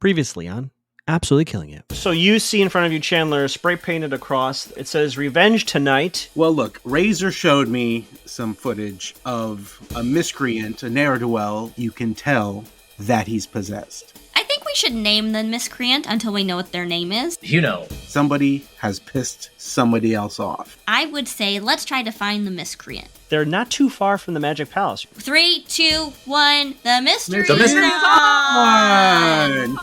Previously on Absolutely Killing It. So you see in front of you, Chandler, spray painted across. It says "Revenge Tonight." Well, look, Razor showed me some footage of a miscreant, a ne'er-do-well. You can tell that he's possessed. I think we should name the miscreant until we know what their name is. You know. Somebody has pissed somebody else off. I would say let's try to find the miscreant. They're not too far from the Magic Palace. 3, 2, 1, the mystery The mystery's on!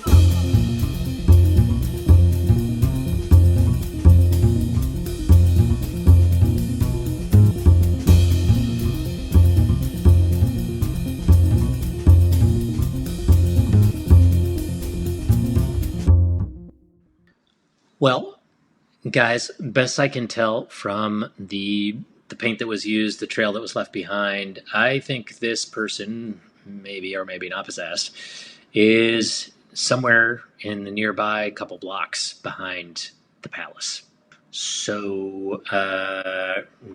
Well, guys, best I can tell from the paint that was used, the trail that was left behind, I think this person, maybe or maybe not possessed, is somewhere in the nearby couple blocks behind the palace. So,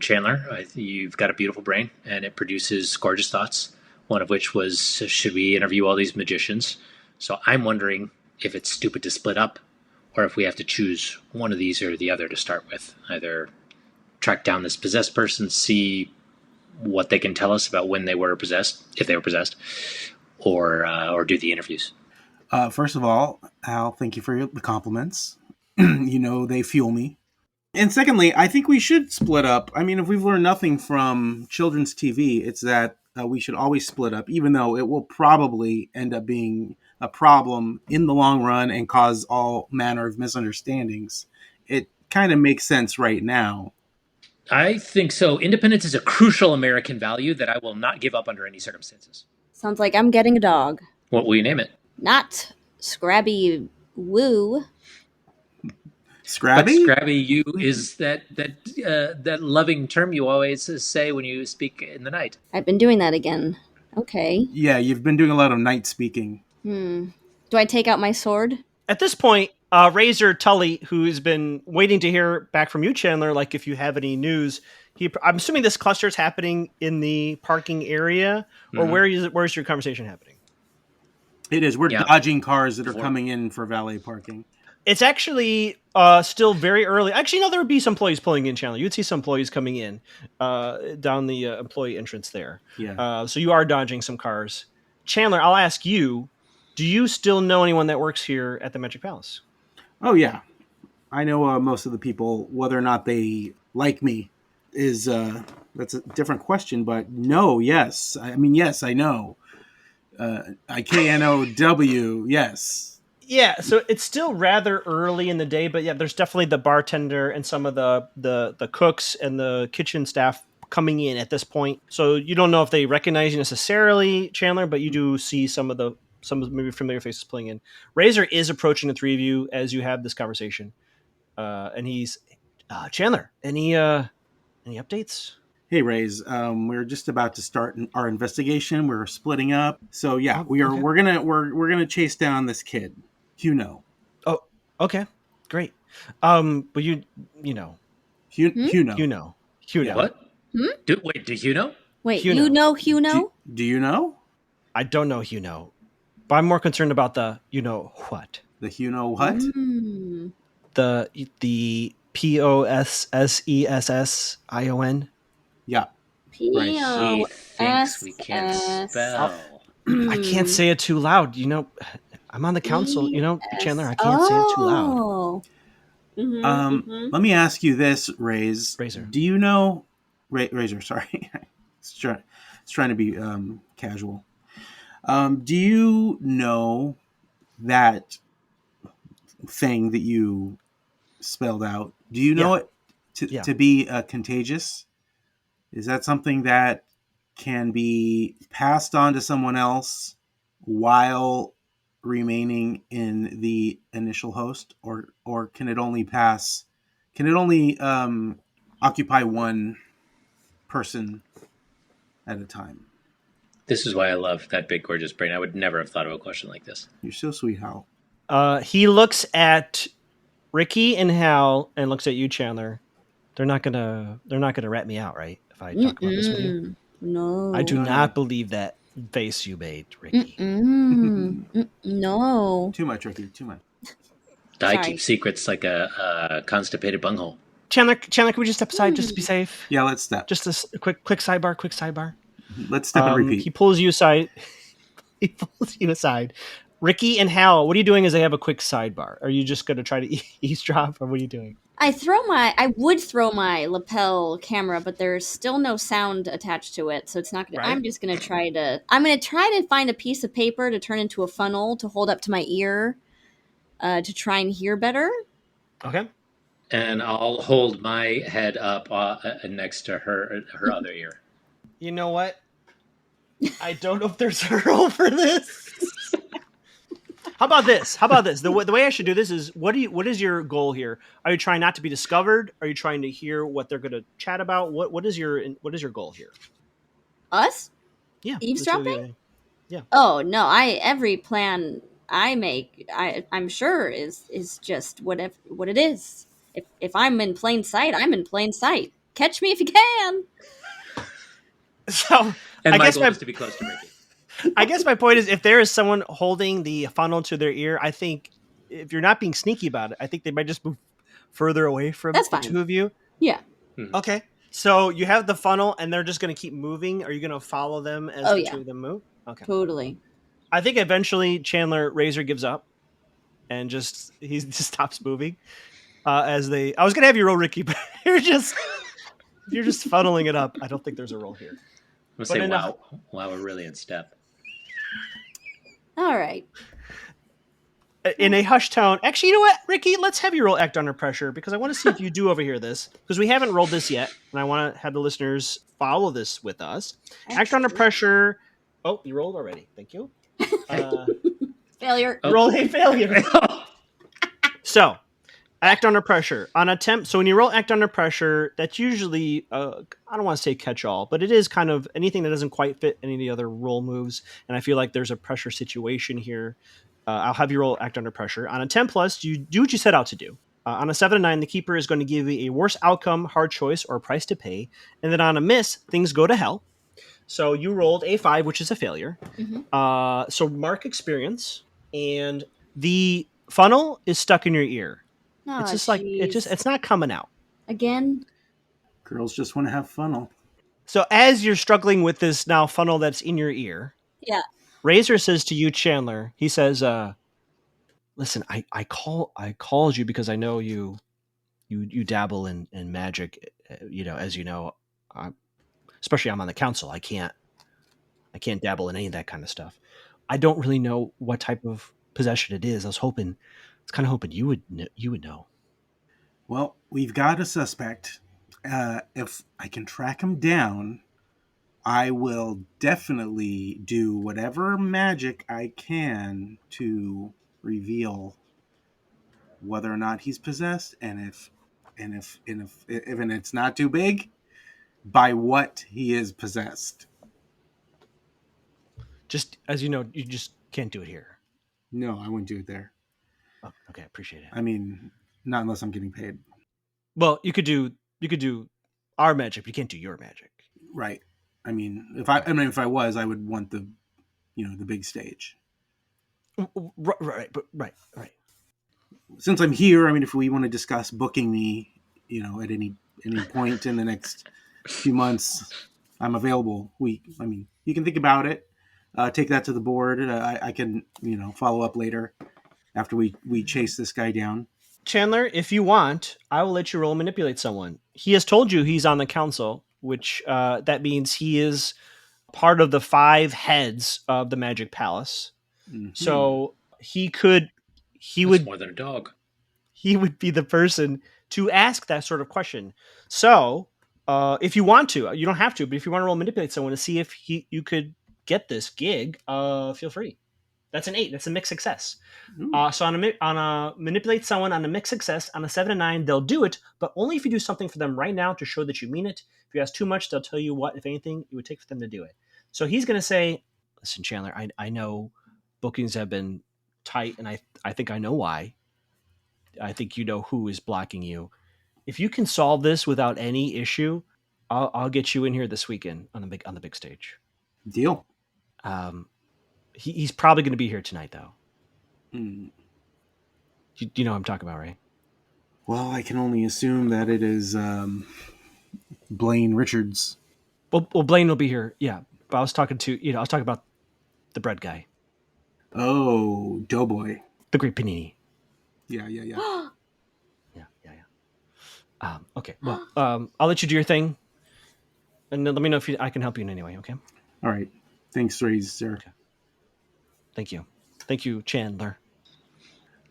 Chandler, you've got a beautiful brain, and it produces gorgeous thoughts, one of which was, should we interview all these magicians? So I'm wondering if it's stupid to split up, or if we have to choose one of these or the other to start with. Either track down this possessed person, see what they can tell us about when they were possessed, if they were possessed, or do the interviews. First of all, Al, thank you for the compliments. You know, they fuel me. And secondly, I think we should split up. I mean, if we've learned nothing from children's TV, it's that we should always split up, even though it will probably end up being a problem in the long run and cause all manner of misunderstandings. It kind of makes sense right now. I think so. Independence is a crucial American value that I will not give up under any circumstances. Sounds like I'm getting a dog. What will you name it? Not Scrabby Woo. Scrabby? But Scrabby you is that loving term you always say when you speak in the night. I've been doing that again. Okay. Yeah, you've been doing a lot of night speaking. Do I take out my sword? At this point, Razor Tully, who's been waiting to hear back from you, Chandler, like if you have any news, I'm assuming this cluster is happening in the parking area, or where's your conversation happening? It is. We're dodging cars that are coming in for valet parking. It's actually still very early. Actually, no, there would be some employees pulling in, Chandler. You'd see some employees coming in down the employee entrance there. Yeah. So you are dodging some cars. Chandler, I'll ask you, do you still know anyone that works here at the Magic Palace? Oh, yeah. I know most of the people. Whether or not they like me is that's a different question, but no, yes. I mean, yes, I know. IKNOW, yes. Yeah, so it's still rather early in the day, but yeah, there's definitely the bartender and some of the cooks and the kitchen staff coming in at this point. So you don't know if they recognize you necessarily, Chandler, but you do see some of maybe familiar faces pulling in. Razor is approaching the three of you as you have this conversation, and he's Chandler. Any updates? Hey, Rays. We're just about to start our investigation. We're splitting up, so yeah, we are. Okay. We're gonna chase down this kid. Hugh. Oh, okay, great. But you know. Hugh. What? Do you know? Wait, you know Hugh? Do you know? I don't know Hugh, but I'm more concerned about the you know what. The Hugh know what? The POSSESSION. Yeah. Right. He thinks we can't spell. I can't say it too loud. You know, I'm on the council. You know, Chandler, I can't say it too loud. Let me ask you this, Razor. Do you know... Razor, sorry. It's trying to be casual. Do you know that thing that you spelled out? Do you know it to be contagious? Is that something that can be passed on to someone else while remaining in the initial host, or can it only occupy one person at a time? This is why I love that big, gorgeous brain. I would never have thought of a question like this. You're so sweet, Hal. He looks at Rikki and Hal and looks at you, Chandler. They're not gonna rat me out, right? If I talk about this with you. No. I do not believe that face you made, Rikki. No. Too much, Rikki. Too much. I keep secrets like a constipated bunghole. Chandler, can we just step aside just to be safe? Yeah, let's step. Just a quick sidebar. Let's step and repeat. He pulls you aside. Rikki and Hal, what are you doing as they have a quick sidebar? Are you just going to try to eavesdrop, or what are you doing? I would throw my lapel camera, but there's still no sound attached to it, so it's not gonna. Right. I'm gonna try to find a piece of paper to turn into a funnel to hold up to my ear, to try and hear better. Okay. And I'll hold my head up next to her other ear. You know what? I don't know if there's a role for this. How about this? The way I should do this is, what is your goal here? Are you trying not to be discovered? Are you trying to hear what they're going to chat about? What is your goal here? Us? Yeah. Eavesdropping? Yeah. Oh no! Every plan I make, I'm sure is just what it is. If I'm in plain sight, I'm in plain sight. Catch me if you can. So, and my goal is to be close to Rikki. I guess my point is, if there is someone holding the funnel to their ear, I think if you're not being sneaky about it, I think they might just move further away from the two of you. Yeah. Okay. So you have the funnel, and they're just going to keep moving. Are you going to follow them as the two of them move? Okay. Totally. I think eventually Chandler Razor gives up, and he just stops moving. I was going to have you roll, Rikki, but you're just funneling it up. I don't think there's a roll here. I'm going to say, wow, we're really in step. All right. In a hushed tone. Actually, you know what, Rikki? Let's have you roll Act Under Pressure, because I want to see if you do overhear this, because we haven't rolled this yet, and I want to have the listeners follow this with us. Act Under Pressure. Oh, you rolled already. Thank you. Failure. Roll a failure. So, Act Under Pressure. So when you roll Act Under Pressure, that's usually, I don't want to say catch-all, but it is kind of anything that doesn't quite fit any of the other roll moves, and I feel like there's a pressure situation here. I'll have you roll Act Under Pressure. On a 10+, you do what you set out to do. On a 7 and 9, the Keeper is going to give you a worse outcome, hard choice, or price to pay, and then on a miss, things go to hell. So you rolled a 5, which is a failure. Mm-hmm. So mark experience, and the funnel is stuck in your ear. Oh, it's just it's not coming out. Again? Girls just want to have funnel. So as you're struggling with this now funnel that's in your ear, yeah, Razor says to you, Chandler, he says, listen, I called you because I know you dabble in magic, as you know, especially I'm on the council. I can't dabble in any of that kind of stuff. I don't really know what type of possession it is. I was kind of hoping you would know. Well, we've got a suspect. If I can track him down, I will definitely do whatever magic I can to reveal whether or not he's possessed, and if it's not too big, by what he is possessed. Just as you know, you just can't do it here. No, I wouldn't do it there. Oh, okay, appreciate it. I mean, not unless I'm getting paid. Well, you could do our magic, but you can't do your magic. Right. I mean, if I was, I would want the big stage. Right. Since I'm here, I mean, if we want to discuss booking me, at any point in the next few months, I'm available. You can think about it. Take that to the board. I can, follow up later after we chase this guy down. Chandler, if you want, I will let you roll manipulate someone. He has told you he's on the council, which that means he is part of the 5 heads of the Magic Palace. Mm-hmm. So he would more than a dog. He would be the person to ask that sort of question. So if you want to, you don't have to, but if you want to roll manipulate someone to see if you could get this gig, feel free. That's an 8. That's a mixed success. So on a manipulate someone on a mixed success, on a 7 and 9, they'll do it, but only if you do something for them right now to show that you mean it. If you ask too much, they'll tell you what, if anything, it would take for them to do it. So he's going to say, listen, Chandler, I know bookings have been tight, and I think I know why. I think you know who is blocking you. If you can solve this without any issue, I'll get you in here this weekend on the big stage. Deal. He's probably going to be here tonight, though. Mm. You know what I'm talking about, right? Well, I can only assume that it is Blaine Richards. Well, Blaine will be here. Yeah, but I was talking about the bread guy. Oh, Doughboy. The great panini. Yeah. Yeah. Okay. Well, I'll let you do your thing, and then let me know if I can help you in any way. Okay. All right. Thanks, Raise, sir. Okay. Thank you, Chandler.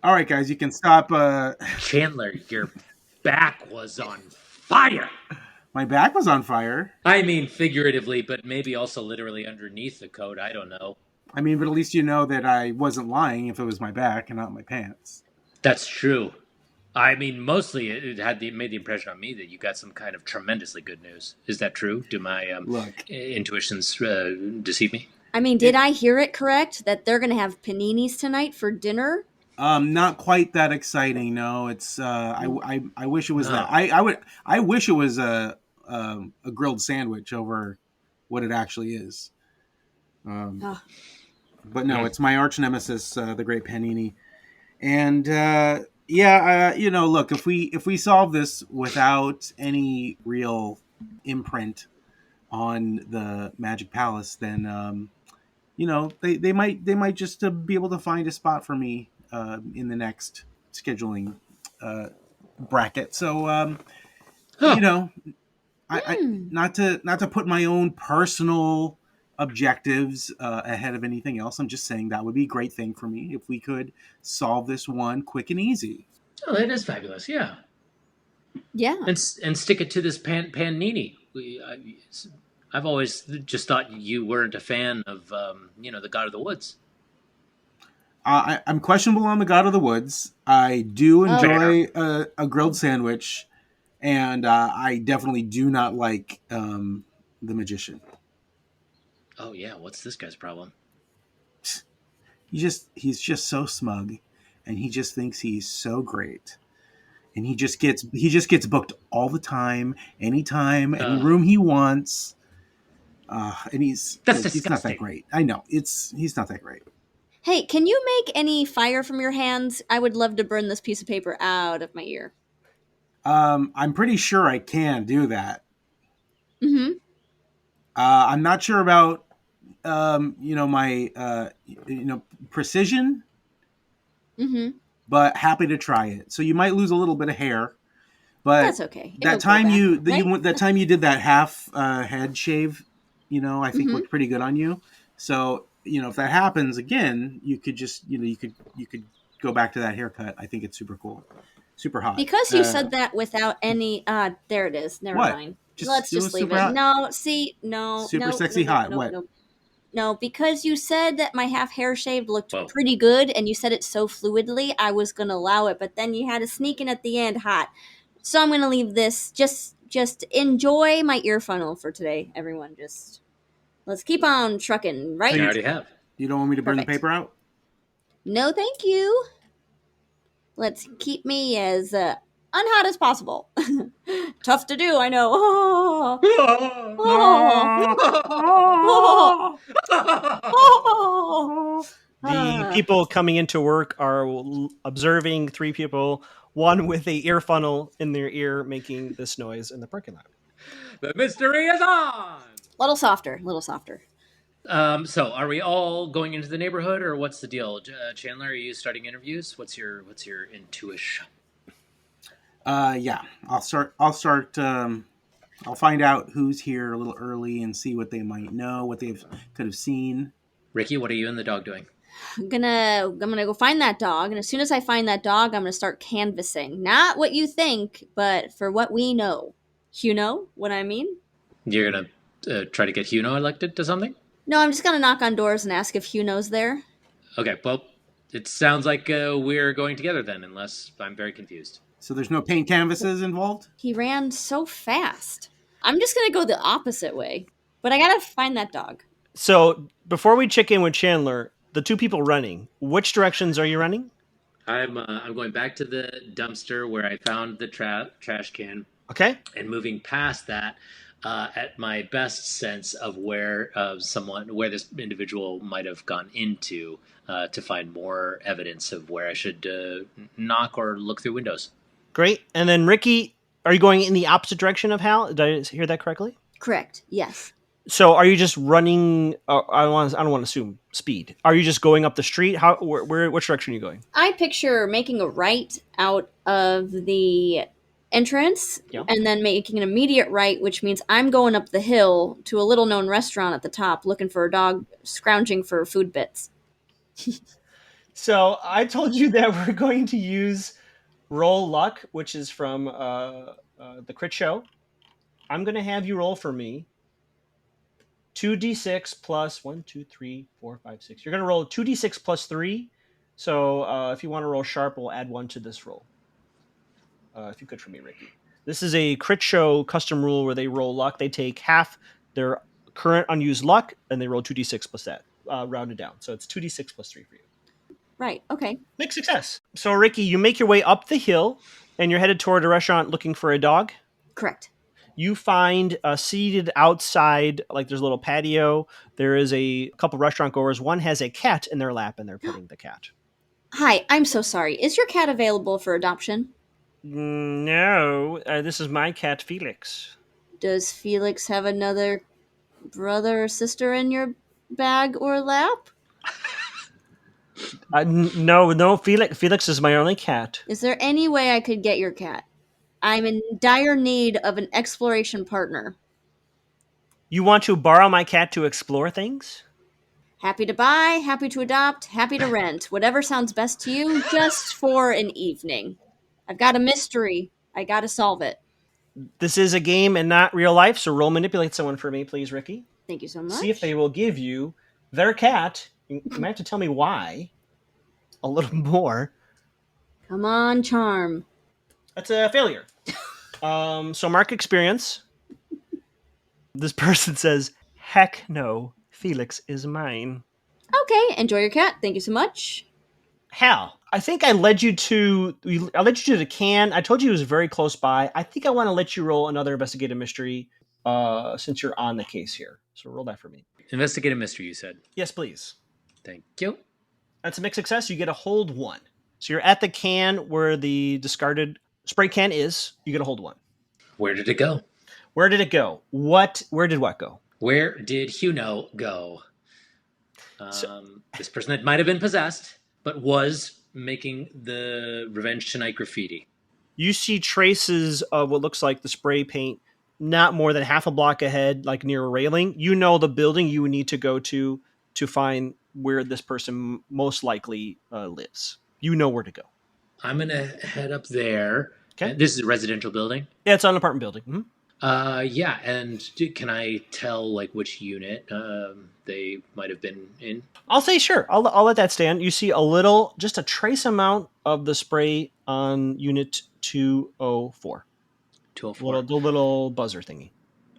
All right, guys, you can stop. Chandler, your back was on fire. My back was on fire. I mean, figuratively, but maybe also literally underneath the coat. I don't know. I mean, but at least you know that I wasn't lying if it was my back and not my pants. That's true. I mean, mostly it made the impression on me that you got some kind of tremendously good news. Is that true? Do my intuitions deceive me? I mean, did I hear it correct that they're going to have paninis tonight for dinner? Not quite that exciting. No, it's. I wish it was that. I wish it was a grilled sandwich over what it actually is. But no, it's my arch nemesis, the Great Panini, and look, if we solve this without any real imprint on the Magic Palace, then they might just be able to find a spot for me in the next scheduling bracket. So I not to put my own personal objectives ahead of anything else. I'm just saying that would be a great thing for me if we could solve this one quick and easy. Oh, that is fabulous. Yeah. Yeah. And stick it to this panini. I've always just thought you weren't a fan of the God of the Woods. I'm questionable on the God of the Woods. I do enjoy a grilled sandwich, and I definitely do not like the Magician. Oh yeah, what's this guy's problem? He's just so smug, and he just thinks he's so great, and he just gets booked all the time, anytime, any room he wants. And he's not that great. I know he's not that great. Hey, can you make any fire from your hands? I would love to burn this piece of paper out of my ear. I'm pretty sure I can do that. Mm-hmm. I'm not sure about my precision. Mm-hmm. But happy to try it. So you might lose a little bit of hair, but that's okay. That time you did that half head shave, I think looked pretty good on you. So if that happens again, you could just you could go back to that haircut. I think it's super cool, super hot. Because you said that without any. There it is. Never mind. Let's just leave it. No, super sexy hot. What? No, because you said that my half hair shaved looked pretty good, and you said it so fluidly, I was going to allow it, but then you had a sneak in at the end hot. So I'm going to leave this. Just enjoy my ear funnel for today, everyone. Just let's keep on trucking, right? I already have. You don't want me to burn the paper out? No, thank you. Let's keep me as unhot as possible. Tough to do, I know. The people coming into work are observing three people, one with a ear funnel in their ear making this noise in the parking lot. The mystery is on! Little softer. So are we all going into the neighborhood, or what's the deal? Chandler, are you starting interviews? What's your intuition? Yeah, I'll start. I'll find out who's here a little early and see what they might know, what they could have seen. Rikki, what are you and the dog doing? I'm gonna go find that dog, and as soon as I find that dog, I'm gonna start canvassing. Not what you think, but for what we know. You know what I mean? You're gonna try to get Hugh elected to something? No, I'm just gonna knock on doors and ask if Hugh there. Okay, well, it sounds like we're going together then, unless I'm very confused. So there's no paint canvases involved? He ran so fast. I'm just going to go the opposite way. But I got to find that dog. So before we check in with Chandler, the two people running, which directions are you running? I'm going back to the dumpster where I found the trash can. Okay. And moving past that, at my best sense of where where this individual might have gone into to find more evidence of where I should knock or look through windows. Great. And then Rikki, are you going in the opposite direction of Hal? Did I hear that correctly? Correct. Yes. So are you just running? I don't want to assume speed. Are you just going up the street? Which direction are you going? I picture making a right out of the entrance and then making an immediate right, which means I'm going up the hill to a little known restaurant at the top looking for a dog scrounging for food bits. So I told you that we're going to use Roll Luck, which is from the Crit Show. I'm going to have you roll for me 2d6 plus 1, 2, 3, 4, 5, 6. You're going to roll 2d6 plus 3. So if you want to roll sharp, we'll add 1 to this roll. If you could for me, Rikki. This is a Crit Show custom rule where they roll luck. They take half their current unused luck, and they roll 2d6 plus that, rounded down. So it's 2d6 plus 3 for you. Right, okay. Mixed success. So, Rikki, you make your way up the hill, and you're headed toward a restaurant looking for a dog? Correct. You find seated outside, like there's a little patio. There is a couple restaurant goers. One has a cat in their lap, and they're petting the cat. Hi, I'm so sorry. Is your cat available for adoption? No, this is my cat, Felix. Does Felix have another brother or sister in your bag or lap? No, Felix is my only cat. Is there any way I could get your cat? I'm in dire need of an exploration partner. You want to borrow my cat to explore things? Happy to buy, happy to adopt, happy to rent. Whatever sounds best to you, just for an evening. I've got a mystery. I gotta solve it. This is a game and not real life, so roll manipulate someone for me, please, Rikki. Thank you so much. See if they will give you their cat. You might have to tell me why. A little more. Come on, charm. That's a failure. So mark experience. This person says, heck no, Felix is mine. Okay, enjoy your cat. Thank you so much. Hal, I think I led you to the can. I told you it was very close by. I think I want to let you roll another investigative mystery since you're on the case here. So roll that for me. Investigative mystery, you said? Yes, please. Thank you. That's a mixed success. You get a hold 1. So you're at the can where the discarded spray can is. You get a hold 1. Where did it go? Where did it go? Where did what go? Where did Hugh go? This person that might have been possessed, but was making the Revenge Tonight graffiti. You see traces of what looks like the spray paint not more than half a block ahead, like near a railing. You know the building you would need to go to find where this person most likely lives. You know where to go. I'm going to head up there. Okay. This is a residential building? Yeah, it's an apartment building. Mm-hmm. Yeah, and can I tell like which unit they might have been in? I'll say sure. I'll let that stand. You see just a trace amount of the spray on unit 204. 204. The little buzzer thingy.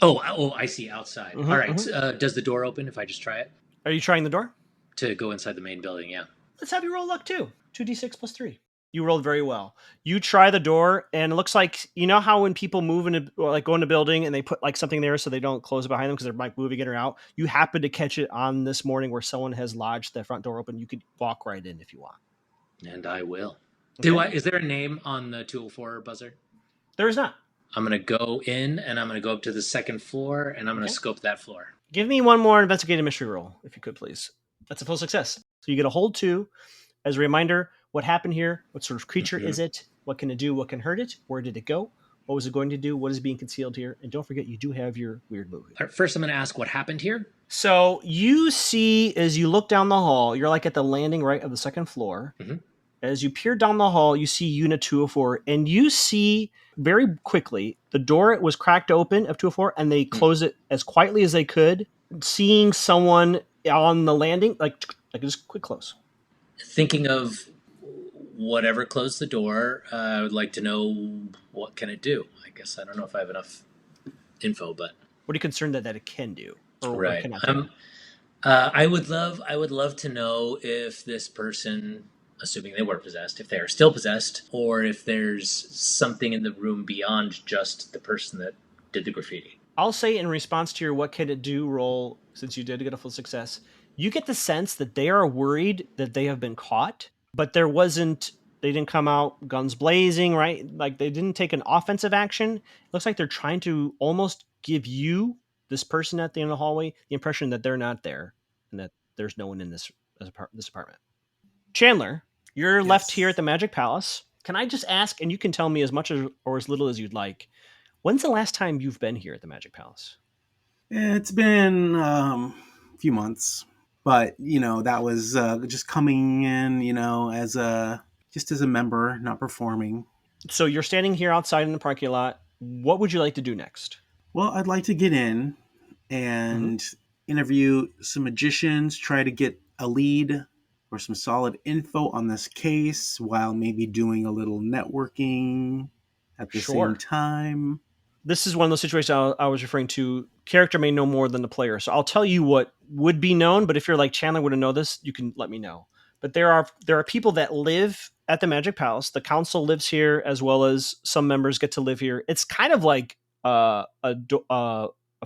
Oh, I see, outside. Mm-hmm, all right. Does the door open if I just try it? Are you trying the door? To go inside the main building, yeah. Let's have you roll luck too. 2d6 plus 3. You rolled very well. You try the door, and it looks like, you know how when people move go in a building and they put like something there so they don't close it behind them because they're like moving in or out. You happen to catch it on this morning where someone has lodged the front door open. You could walk right in if you want. And I will. Okay. Is there a name on the 204 buzzer? There is not. I'm going to go in, and I'm going to go up to the second floor, and I'm going to scope that floor. Give me one more investigative mystery roll, if you could, please. That's a full success. So you get a hold 2. As a reminder, what happened here? What sort of creature is it? What can it do? What can hurt it? Where did it go? What was it going to do? What is being concealed here? And don't forget, you do have your weird movie. First, I'm going to ask what happened here. So you see, as you look down the hall, you're like at the landing right of the second floor. Mm-hmm. As you peer down the hall, you see Unit 204, and you see very quickly the door was cracked open of 204, and they closed it as quietly as they could, seeing someone on the landing, like just quick close. Thinking of whatever closed the door, I would like to know what can it do. I guess I don't know if I have enough info, but what are you concerned that it can do? Right. I would love to know if this person, assuming they were possessed, if they are still possessed, or if there's something in the room beyond just the person that did the graffiti. I'll say in response to your what can it do roll, since you did get a full success, you get the sense that they are worried that they have been caught, but they didn't come out guns blazing, right? Like they didn't take an offensive action. It looks like they're trying to almost give you, this person at the end of the hallway, the impression that they're not there and that there's no one in this apartment. Chandler, you're left here at the Magic Palace. Can I just ask, and you can tell me as much or as little as you'd like, when's the last time you've been here at the Magic Palace? It's been a few months, but that was just coming in, as a member, not performing. So you're standing here outside in the parking lot. What would you like to do next? Well, I'd like to get in and interview some magicians, try to get a lead or some solid info on this case while maybe doing a little networking at the same time. This is one of those situations I was referring to. Character may know more than the player. So I'll tell you what would be known, but if you're like, Chandler wouldn't know this, you can let me know. But there are people that live at the Magic Palace. The council lives here, as well as some members get to live here. It's kind of like a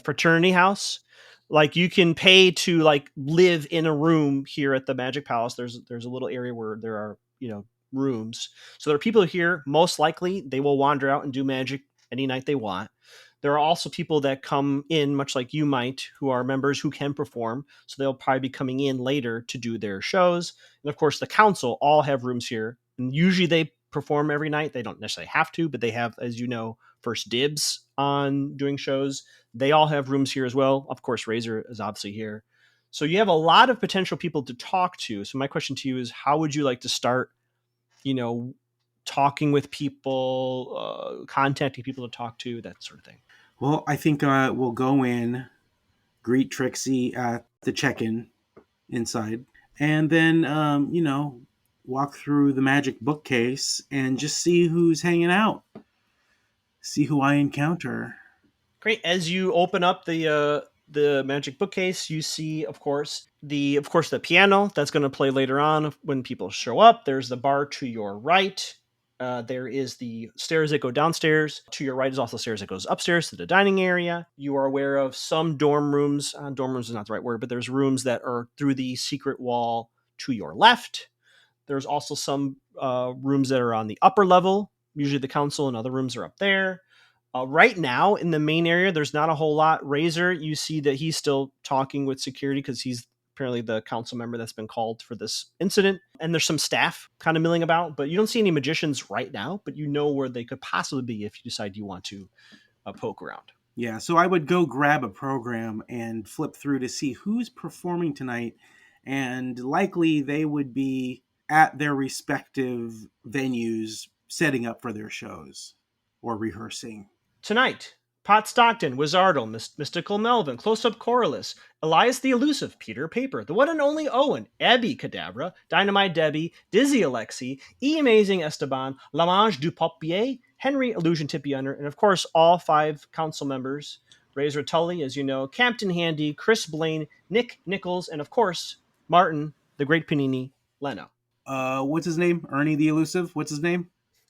fraternity house. Like you can pay to like live in a room here at the Magic Palace. There's a little area where there are, rooms. So there are people here. Most likely they will wander out and do magic any night they want. There are also people that come in, much like you might, who are members who can perform. So they'll probably be coming in later to do their shows. And of course, the council all have rooms here. And usually they perform every night. They don't necessarily have to, but they have, as you know, first dibs on doing shows. They all have rooms here as well. Of course, Razor is obviously here. So you have a lot of potential people to talk to. So my question to you is, how would you like to start, talking with people, contacting people to talk to, that sort of thing? Well, I think we'll go in, greet Trixie at the check-in inside, and then, walk through the magic bookcase and just see who's hanging out. See who I encounter. Great. As you open up the magic bookcase, you see, of course, the piano that's going to play later on when people show up. There's the bar to your right. There is the stairs that go downstairs. To your right is also stairs that goes upstairs to the dining area. You are aware of some dorm rooms. Dorm rooms is not the right word, but there's rooms that are through the secret wall to your left. There's also some rooms that are on the upper level. Usually the council and other rooms are up there. Right now in the main area, there's not a whole lot. Razor, you see that he's still talking with security because he's apparently the council member that's been called for this incident. And there's some staff kind of milling about, but you don't see any magicians right now, but you know where they could possibly be if you decide you want to poke around. Yeah, so I would go grab a program and flip through to see who's performing tonight. And likely they would be at their respective venues setting up for their shows or rehearsing. Tonight, Pot Stockton, Wizardle, Mystical Melvin, Close-Up Corliss, Elias the Elusive, Peter Paper, the one and only Owen, Abby Cadabra, Dynamite Debbie, Dizzy Alexi, E Amazing Esteban, Lamage du Paupier, Henry Illusion Tippy-Under, and of course all 5 council members, Razor Tully, as you know, Captain Handy, Chris Blaine, Nick Nichols, and of course, Martin, the Great Panini, Leno. What's his name? Ernie the Elusive? What's his name?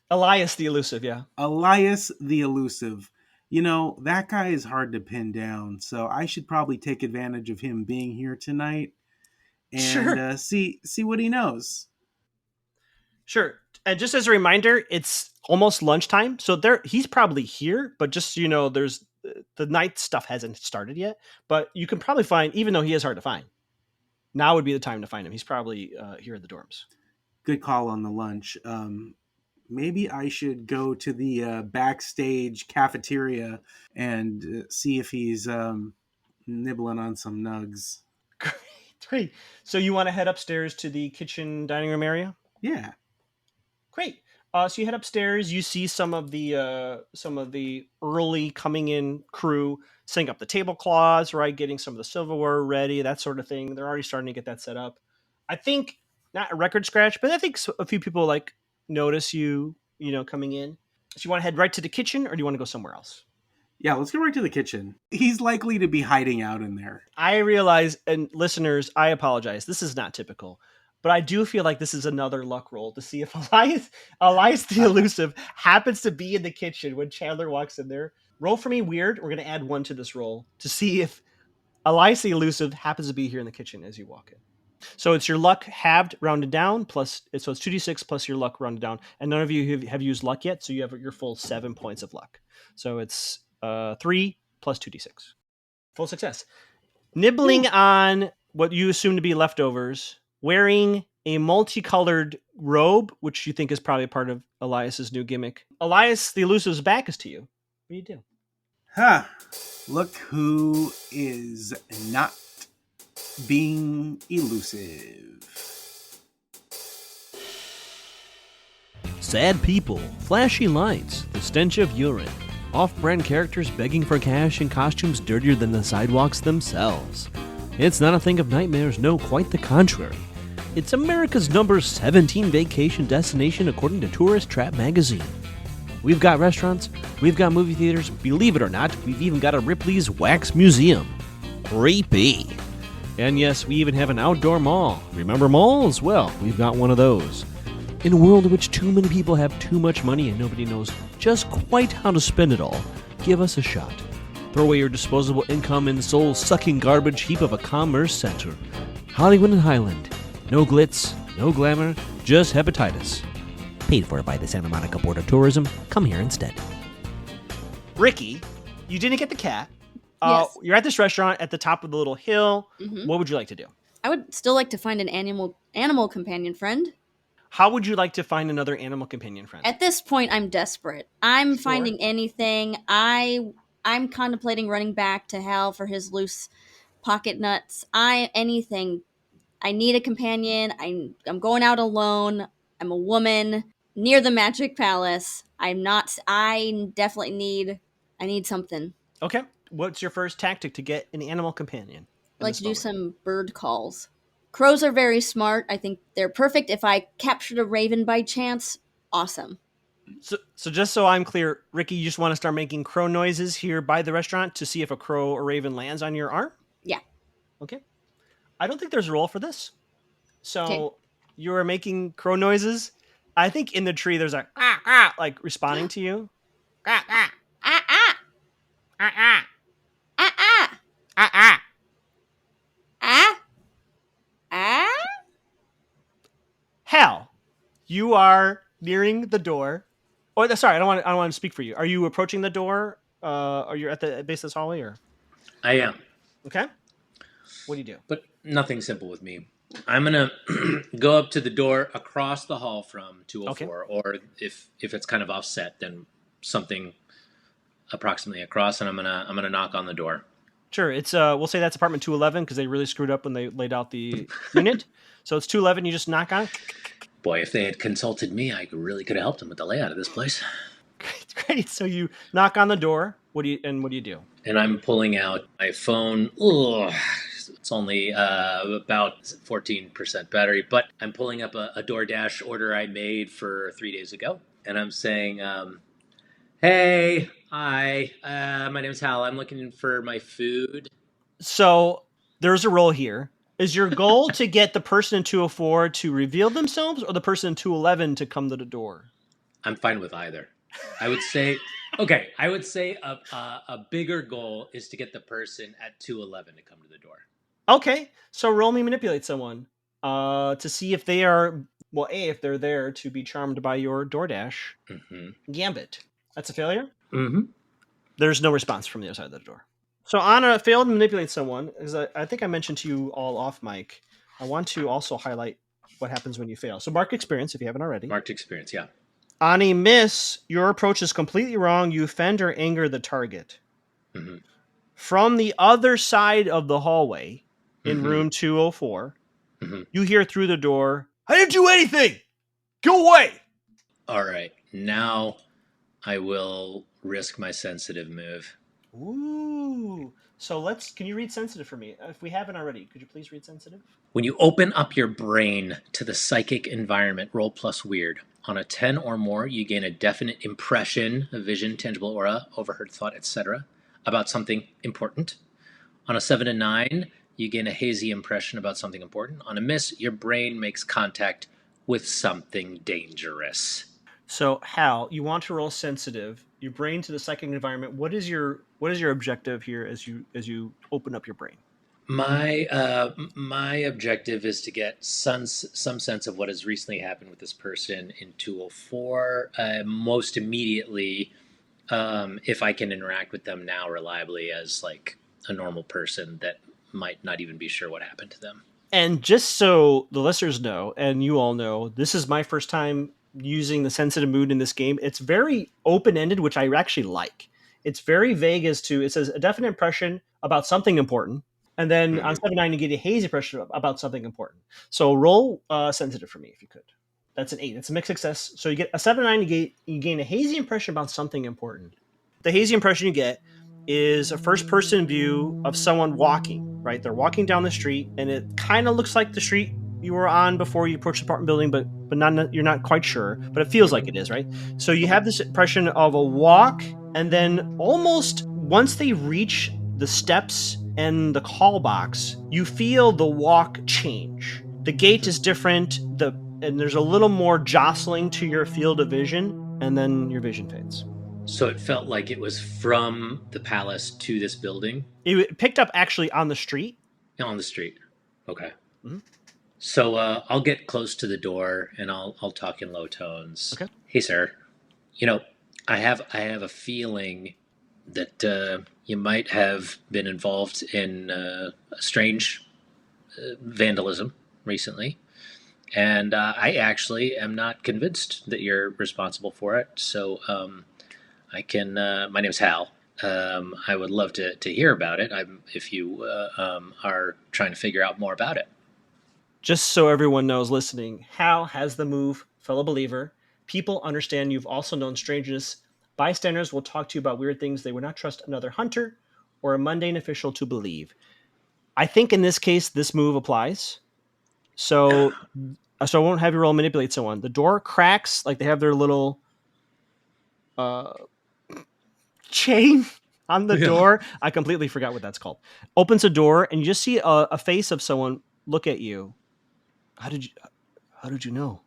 Elias the Elusive, yeah. Elias the Elusive. That guy is hard to pin down, so I should probably take advantage of him being here tonight and see what he knows. Sure. And just as a reminder, it's almost lunchtime, so he's probably here, but just there's the night stuff hasn't started yet, but you can probably find, even though he is hard to find, now would be the time to find him. He's probably here at the dorms. Good call on the lunch. Maybe I should go to the backstage cafeteria and see if he's nibbling on some nugs. Great. So you want to head upstairs to the kitchen dining room area? Yeah. Great. So you head upstairs. You see some of the early coming in crew setting up the tablecloths, right? Getting some of the silverware ready, that sort of thing. They're already starting to get that set up. I think not a record scratch, but I think a few people notice you coming in. So you want to head right to the kitchen, or do you want to go somewhere else? Yeah, let's go right to the kitchen. He's likely to be hiding out in there. I realize, and listeners, I apologize. This is not typical, but I do feel like this is another luck roll to see if Elias the Elusive happens to be in the kitchen when Chandler walks in there. roll for me weird. We're going to add 1 to this roll to see if Elias the Elusive happens to be here in the kitchen as you walk in. So it's your luck halved, rounded down, plus, so it's 2d6 plus your luck rounded down. And none of you have used luck yet, so you have your full 7 points of luck. So it's 3 plus 2d6. Full success. Nibbling on what you assume to be leftovers, wearing a multicolored robe, which you think is probably part of Elias's new gimmick. Elias the Elusive's back is to you. What do you do? Huh. Look who is not being elusive. Sad people, flashy lights, the stench of urine, off-brand characters begging for cash in costumes dirtier than the sidewalks themselves. It's not a thing of nightmares, no, quite the contrary. It's America's number 17 vacation destination according to Tourist Trap magazine. We've got restaurants, we've got movie theaters, believe it or not, we've even got a Ripley's Wax Museum. Creepy. And yes, we even have an outdoor mall. Remember malls? Well, we've got one of those. In a world in which too many people have too much money and nobody knows just quite how to spend it all, give us a shot. Throw away your disposable income in the soul-sucking garbage heap of a commerce center. Hollywood and Highland. No glitz, no glamour, just hepatitis. Paid for by the Santa Monica Board of Tourism. Come here instead. Rikki, you didn't get the cat. Yes. You're at this restaurant at the top of the little hill. Mm-hmm. What would you like to do? I would still like to find an animal companion friend. How would you like to find another animal companion friend? At this point, I'm desperate. I'm finding anything. I'm contemplating running back to Hal for his loose pocket nuts. Anything. I need a companion. I'm going out alone. I'm a woman near the Magic Palace. I need something. Okay. What's your first tactic to get an animal companion? I'd like to do some bird calls. Crows are very smart. I think they're perfect. If I captured a raven by chance, awesome. So just so I'm clear, Rikki, you just want to start making crow noises here by the restaurant to see if a crow or raven lands on your arm? Yeah. Okay. I don't think there's a role for this. So you are making crow noises. I think in the tree there's a like responding to you. Hal, you are nearing the door. Oh, sorry, I don't want to speak for you. Are you approaching the door? Are you at the base of this hallway, or? I am. Okay. What do you do? But nothing simple with me. I'm gonna go up to the door across the hall from 204, or if it's kind of offset, then something approximately across, and I'm gonna knock on the door. Sure. It's we'll say that's apartment 211 because they really screwed up when they laid out the unit. So it's 211. You just knock on it. Boy, if they had consulted me, I really could have helped them with the layout of this place. Great. So you knock on the door. What do you do? And I'm pulling out my phone. Ugh, it's only about 14% battery, but I'm pulling up a DoorDash order I made for 3 days ago, and I'm saying, "Hey, hi, my name's Hal. I'm looking for my food." So there's a role here. Is your goal to get the person in 204 to reveal themselves, or the person in 211 to come to the door? I'm fine with either. I would say, a bigger goal is to get the person at 211 to come to the door. Okay, so roll me manipulate someone to see if they are, well, if they're there to be charmed by your DoorDash gambit. That's a failure? Mm-hmm. There's no response from the other side of the door. So on a failed manipulate someone, because I think I mentioned to you all off mic, I want to also highlight what happens when you fail. So mark experience if you haven't already. Marked experience, yeah. On a miss, your approach is completely wrong. You offend or anger the target. Mm-hmm. From the other side of the hallway, in room 204, you hear through the door, "I didn't do anything! Go away!" All right, now I will risk my sensitive move. Ooh. So can you read sensitive for me? If we haven't already, could you please read sensitive? When you open up your brain to the psychic environment, roll plus weird. On a 10 or more, you gain a definite impression, a vision, tangible aura, overheard thought, etc., about something important. On a 7 to 9, you gain a hazy impression about something important. On a miss, your brain makes contact with something dangerous. So, Hal, you want to roll sensitive. your brain to the psychic environment. What is your objective here as you open up your brain? My objective is to get some sense of what has recently happened with this person in 204. Most immediately, if I can interact with them now reliably as like a normal person that might not even be sure what happened to them. And just so the listeners know, and you all know, this is my first time using the sensitive mood in this game. It's very open-ended, which I actually like. It's very vague as to, it says a definite impression about something important. And then on 7-9, you get a hazy impression about something important. So roll sensitive for me if you could. That's an 8. It's a mixed success. So you get a 7-9, you gain a hazy impression about something important. The hazy impression you get is a first-person view of someone walking, right? They're walking down the street, and it kind of looks like the street you were on before you approached the apartment building, but not, you're not quite sure, but it feels like it is, right? So you have this impression of a walk, and then almost once they reach the steps and the call box, you feel the walk change. The gait is different, and there's a little more jostling to your field of vision, and then your vision fades. So it felt like it was from the palace to this building? It picked up actually on the street. On the street. Okay. Mm-hmm. So I'll get close to the door and I'll talk in low tones. Okay. Hey, sir. I have a feeling that you might have been involved in strange vandalism recently. And I actually am not convinced that you're responsible for it. So I can. My name's Hal. I would love to hear about it. If you are trying to figure out more about it. Just so everyone knows listening, Hal has the move, fellow believer. People understand you've also known strangeness. Bystanders will talk to you about weird things they would not trust another hunter or a mundane official to believe. I think in this case, this move applies. So I won't have you roll manipulate someone. The door cracks, like they have their little chain on the door. I completely forgot what that's called. Opens a door, and you just see a face of someone look at you. How did you know?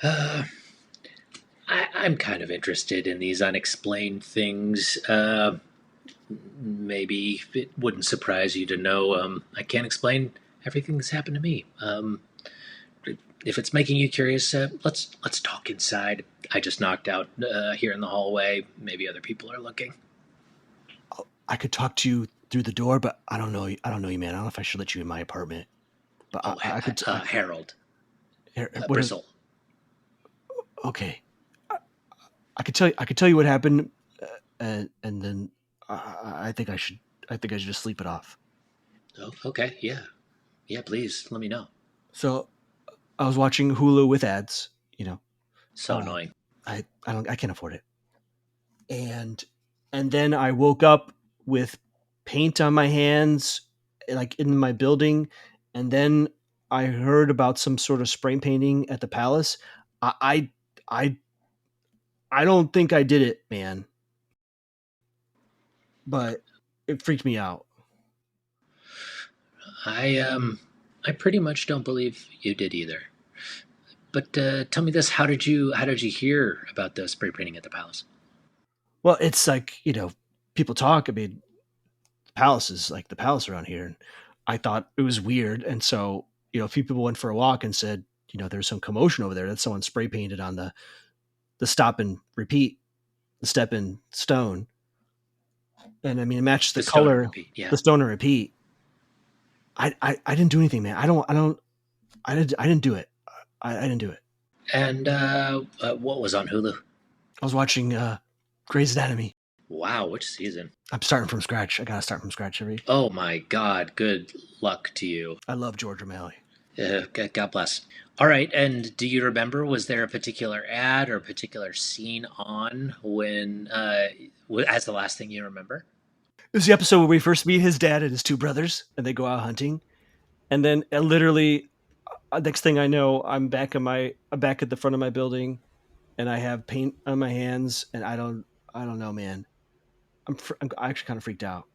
I'm kind of interested in these unexplained things. Maybe it wouldn't surprise you to know I can't explain everything that's happened to me. If it's making you curious, let's talk inside. I just knocked out here in the hallway. Maybe other people are looking. I could talk to you through the door, but I don't know you, man. I don't know if I should let you in my apartment. But I could. Harold. Bristle. Okay. I could tell you what happened, and then I think I should just sleep it off. Oh, okay. Yeah. Please let me know. So, I was watching Hulu with ads. So annoying. I can't afford it. And then I woke up with paint on my hands, like in my building, and then I heard about some sort of spray painting at the palace. I don't think I did it, man. But it freaked me out. I pretty much don't believe you did either. But tell me this: how did you hear about the spray painting at the palace? Well, it's like people talk. I mean, the palace is like the palace around here, and I thought it was weird, and so a few people went for a walk and said, there's some commotion over there that someone spray painted on the stop and repeat, the step and stone. And I mean, it matched the color, the stone and repeat. I didn't do anything, man. I didn't do it. I didn't do it. And what was on Hulu? I was watching Grey's Anatomy. Wow, which season? I'm starting from scratch. I gotta start from scratch every. Oh my God! Good luck to you. I love George O'Malley. God bless. All right, and do you remember? Was there a particular ad or a particular scene on when? As the last thing you remember? It was the episode where we first meet his dad and his two brothers, and they go out hunting, and then literally, next thing I know, I'm back at the front of my building, and I have paint on my hands, and I don't know, man. I'm actually kind of freaked out.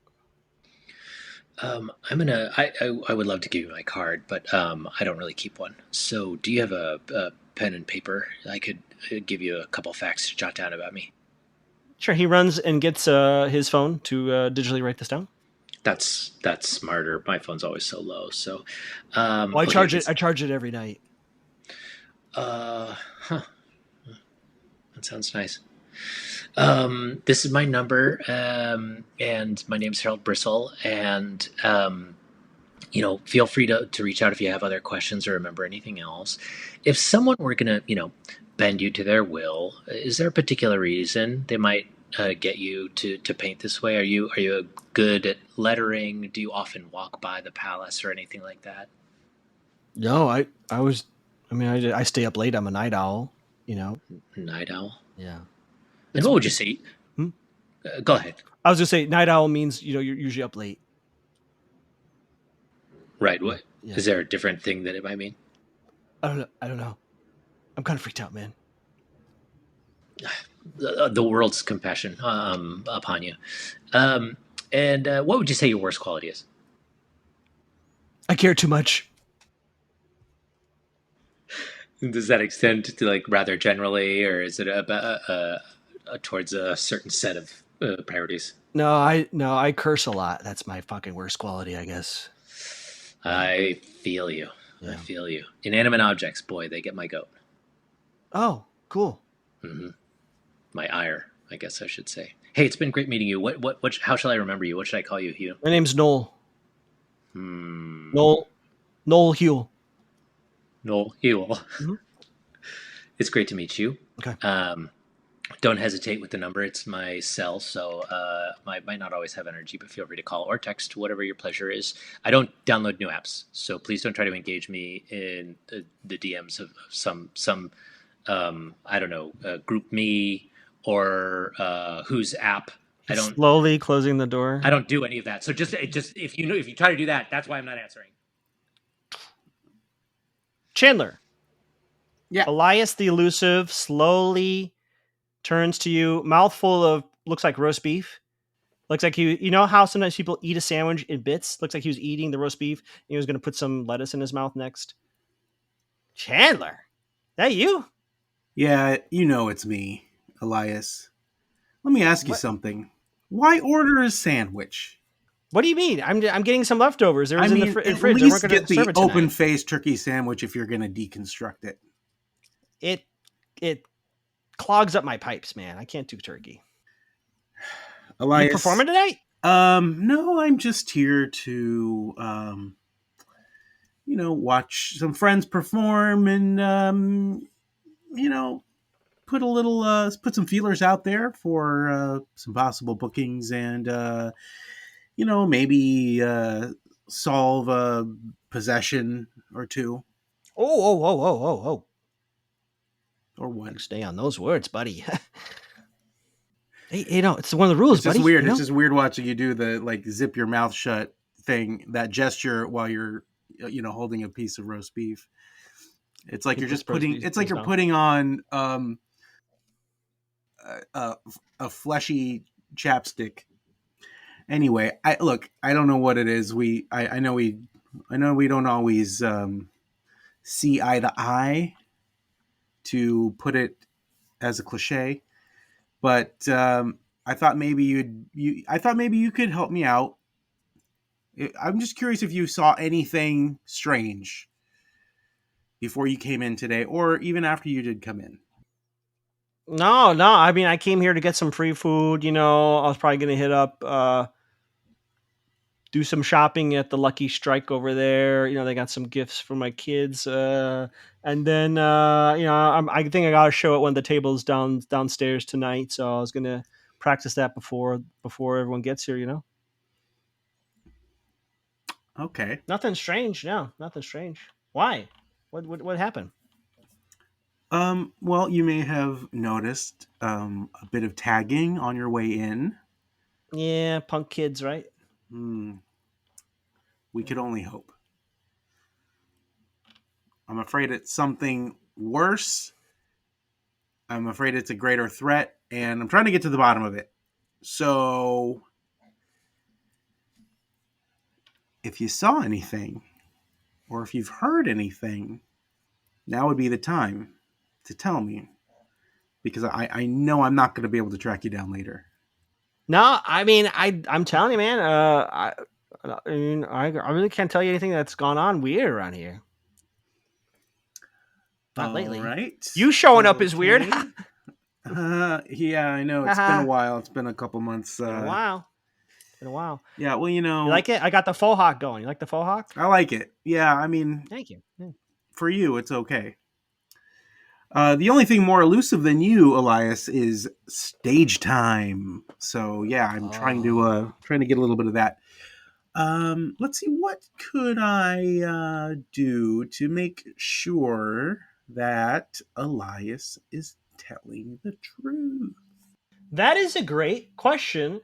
I would love to give you my card, but I don't really keep one. So do you have a pen and paper, I could give you a couple facts to jot down about me. Sure. He runs and gets his phone to digitally write this down. That's smarter. My phone's always so low. So, well, I charge it. I charge it every night. That sounds nice. This is my number, and my name's Harold Bristle, and feel free to reach out if you have other questions or remember anything else. If someone were gonna, bend you to their will, is there a particular reason they might get you to paint this way? Are you good at lettering? Do you often walk by the palace or anything like that? No, I stay up late. I'm a night owl. Night owl. Yeah. And what would you say? Go ahead. I was gonna say night owl means you're usually up late. Right. What is there a different thing that it might mean? I don't know. I'm kind of freaked out, man. The world's compassion upon you. And what would you say your worst quality is? I care too much. Does that extend to rather generally, or is it about towards a certain set of priorities? No, I curse a lot. That's my fucking worst quality, I guess. I feel you. Yeah. I feel you. Inanimate objects, boy, they get my goat. Oh, cool. Mm-hmm. My ire, I guess I should say. Hey, it's been great meeting you. What? How shall I remember you? What should I call you, Hugh? My name's Noel. Noel Hugh. Noel Hugh. Mm-hmm. It's great to meet you. Okay. Don't hesitate with the number. It's my cell, so might not always have energy, but feel free to call or text, whatever your pleasure is. I don't download new apps, so please don't try to engage me in the DMs of some I don't know, Group Me or Who's app. I don't slowly closing the door. I don't do any of that. So just if you try to do that, that's why I'm not answering. Chandler. Yeah. Elias the Elusive slowly turns to you, mouthful of looks like roast beef. Looks like you know how sometimes people eat a sandwich in bits? Looks like he was eating the roast beef and he was going to put some lettuce in his mouth next. Chandler, that you? Yeah, it's me, Elias. Let me ask you something. Why order a sandwich? What do you mean? I'm getting some leftovers. There was in the fridge. At least get the open-faced turkey sandwich if you're going to deconstruct it. It clogs up my pipes, man. I can't do turkey. Elias, you performing tonight? No, I'm just here to, watch some friends perform and, put some feelers out there for some possible bookings and, maybe solve a possession or two. Oh. Or one. Stay on those words, buddy. hey, it's one of the rules, it's just buddy. Weird. It's just weird watching you do the zip your mouth shut thing, that gesture while you're, holding a piece of roast beef. It's like you're just putting. It's like you're putting on a fleshy chapstick. Anyway, I don't know what it is. I know we don't always see eye to eye, to put it as a cliche, but I thought maybe you could help me out. I'm just curious if you saw anything strange before you came in today, or even after you did come in. No. I mean, I came here to get some free food. I was probably going to hit up, do some shopping at the Lucky Strike over there. They got some gifts for my kids. And then, I think I got a show at one of the tables downstairs tonight. So I was going to practice that before everyone gets here, Okay. Nothing strange. No, nothing strange. Why? What happened? Well, you may have noticed a bit of tagging on your way in. Yeah, punk kids, right? We could only hope. I'm afraid it's something worse. I'm afraid it's a greater threat, and I'm trying to get to the bottom of it. So, if you saw anything, or if you've heard anything, now would be the time. to tell me, because I know I'm not going to be able to track you down later. No, I mean, I'm telling you, man. I really can't tell you anything that's gone on weird around here. Not lately. Right. You showing up is weird. Yeah, I know. It's been a while. It's been a couple months. Been a while. Yeah, well, You like it? I got the faux hawk going. You like the faux hawk? I like it. Yeah, I mean, thank you. Yeah. For you, it's okay. The only thing more elusive than you, Elias, is stage time. So yeah, I'm trying to get a little bit of that. Let's see, what could I do to make sure that Elias is telling the truth? That is a great question,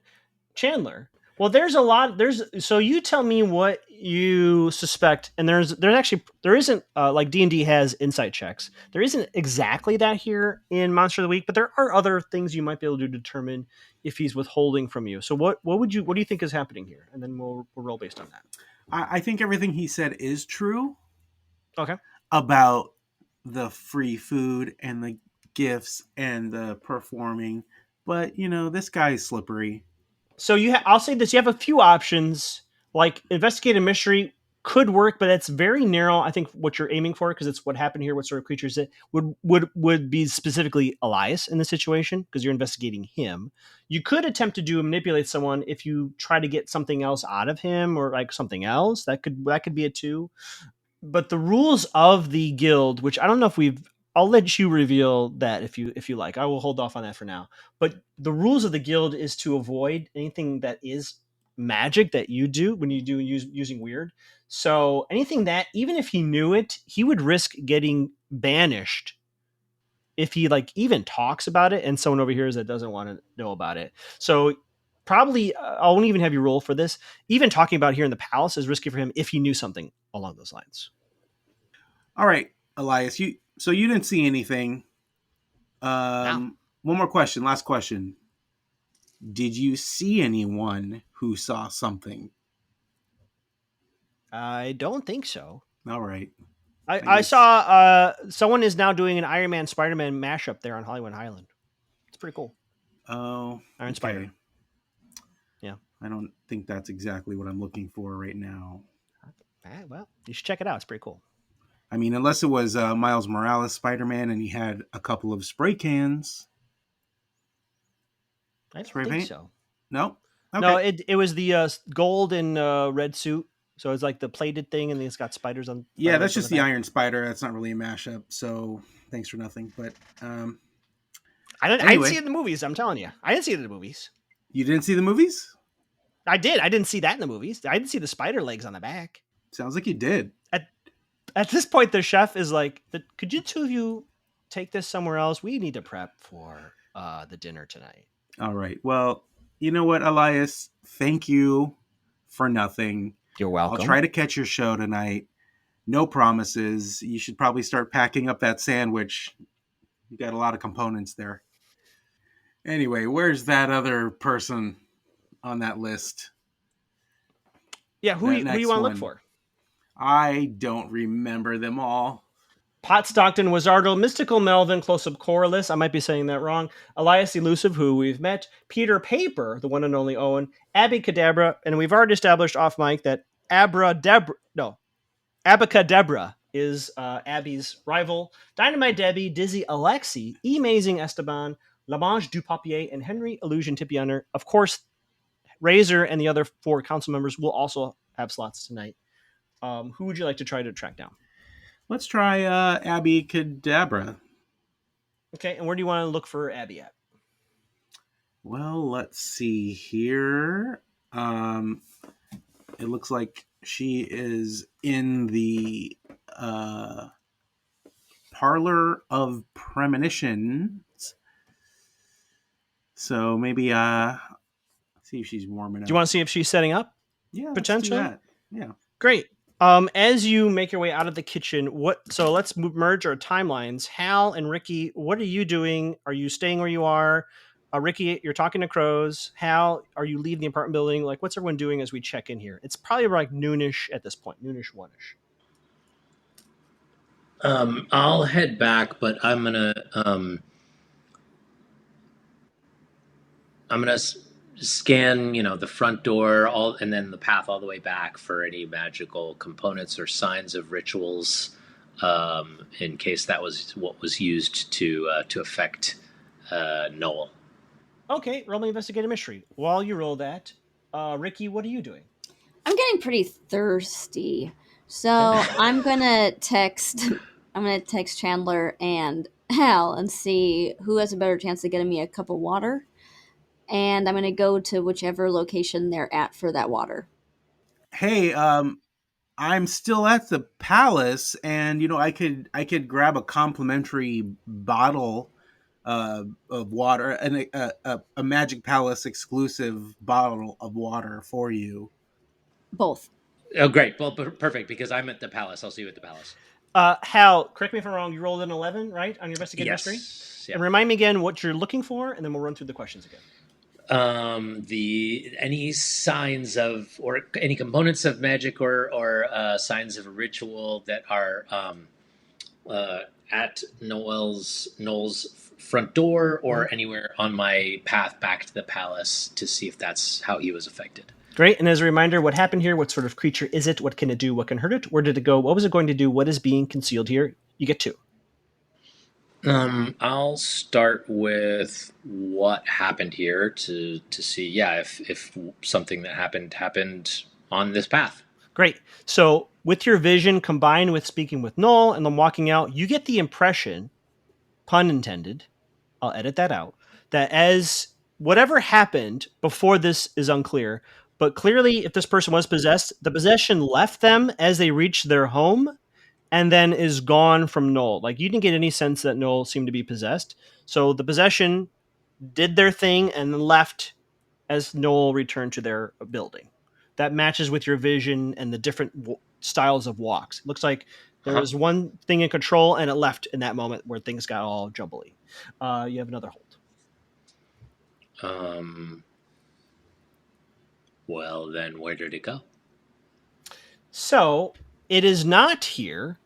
Chandler. Well, so you tell me what you suspect, and there isn't like D&D has insight checks. There isn't exactly that here in Monster of the Week, but there are other things you might be able to determine if he's withholding from you. So what do you think is happening here? And then we'll roll based on that. I think everything he said is true. Okay. About the free food and the gifts and the performing, but this guy is slippery. So I'll say this: you have a few options. Like investigate a mystery could work, but it's very narrow. I think what you're aiming for, because it's what happened here. What sort of creatures it would be specifically Elias in the situation, because you're investigating him. You could attempt to manipulate someone if you try to get something else out of him, or like something else that could be a 2. But the rules of the guild, which I don't know if I'll let you reveal that if you like. I will hold off on that for now. But the rules of the guild is to avoid anything that is magic that you do when you do using weird. So anything that, even if he knew it, he would risk getting banished if he like even talks about it and someone overhears that doesn't want to know about it. So probably I won't even have you roll for this. Even talking about here in the palace is risky for him if he knew something along those lines. All right, Elias, you didn't see anything. No. One more question, last question. Did you see anyone who saw something? I don't think so. All right. I saw someone is now doing an Iron Man Spider-Man mashup there on Hollywood Highland. It's pretty cool. Oh, Iron Spider. Yeah. I don't think that's exactly what I'm looking for right now. Well, you should check it out. It's pretty cool. I mean, unless it was Miles Morales Spider-Man and he had a couple of spray cans. I don't think paint? so. No? Okay. No, it was the gold and red suit. So it's like the plated thing, and it's got spiders on. Yeah, that's just the Iron Spider. That's not really a mashup. So thanks for nothing. But I didn't see it in the movies. I'm telling you, I didn't see it in the movies. You didn't see the movies? I did. I didn't see that in the movies. I didn't see the spider legs on the back. Sounds like you did. At this point, the chef is like, "Could you two of you take this somewhere else? We need to prep for the dinner tonight." All right. Well, you know what, Elias? Thank you for nothing. You're welcome. I'll try to catch your show tonight. No promises. You should probably start packing up that sandwich. You got a lot of components there. Anyway, where's that other person on that list? Yeah, who you want to look for? I don't remember them all. Pot Stockton, Wizardo, Mystical Melvin, Close-Up Corliss, I might be saying that wrong, Elias Elusive, who we've met, Peter Paper, the one and only Owen, Abby Cadabra, and we've already established off mic that Abacadabra is Abby's rival, Dynamite Debbie, Dizzy Alexi, E-Mazing Esteban, Lamange Dupapier, and Henry Illusion Tipianer. Of course, Razor and the other 4 council members will also have slots tonight. Who would you like to try to track down? Let's try Abby Cadabra. Okay, and where do you want to look for Abby at? Well, let's see here. It looks like she is in the Parlor of Premonitions. So maybe see if she's warming up. Do you want to see if she's setting up? Yeah, potentially. Let's do that. Yeah. Great. As you make your way out of the kitchen, so let's merge our timelines. Hal and Rikki, what are you doing? Are you staying where you are? Rikki, you're talking to crows. Hal, are you leaving the apartment building? Like, what's everyone doing as we check in here? It's probably like noonish at this point, noonish, one-ish. I'll head back, but I'm gonna scan, the front door, and then the path all the way back for any magical components or signs of rituals, in case that was what was used to affect Noel. Okay, roll me investigate a mystery. While you roll that, Rikki, what are you doing? I'm getting pretty thirsty, so I'm gonna text. I'm gonna text Chandler and Hal and see who has a better chance of getting me a cup of water. And I'm gonna go to whichever location they're at for that water. Hey, I'm still at the palace, and I could grab a complimentary bottle of water and a Magic Palace exclusive bottle of water for you. Both. Oh, great. Well, perfect, because I'm at the palace. I'll see you at the palace. Hal, correct me if I'm wrong. You rolled an 11, right, on your investigate mystery? Yep. And remind me again what you're looking for, and then we'll run through the questions again. Any signs of, or any components of magic, or signs of a ritual that are at Noel's front door, or anywhere on my path back to the palace, to see if that's how he was affected. Great. And as a reminder, what happened here? What sort of creature is it? What can it do? What can hurt it? Where did it go? What was it going to do? What is being concealed here? You get 2. I'll start with what happened here to see, if something that happened on this path. Great. So with your vision combined with speaking with Noel and then walking out, you get the impression, pun intended, I'll edit that out, that as whatever happened before this is unclear, but clearly if this person was possessed, the possession left them as they reached their home and then is gone from Noel. Like, you didn't get any sense that Noel seemed to be possessed. So the possession did their thing and then left as Noel returned to their building. That matches with your vision and the different styles of walks. It looks like there was one thing in control and it left in that moment where things got all jumbly. You have another hold. Well, then where did it go? So it is not here.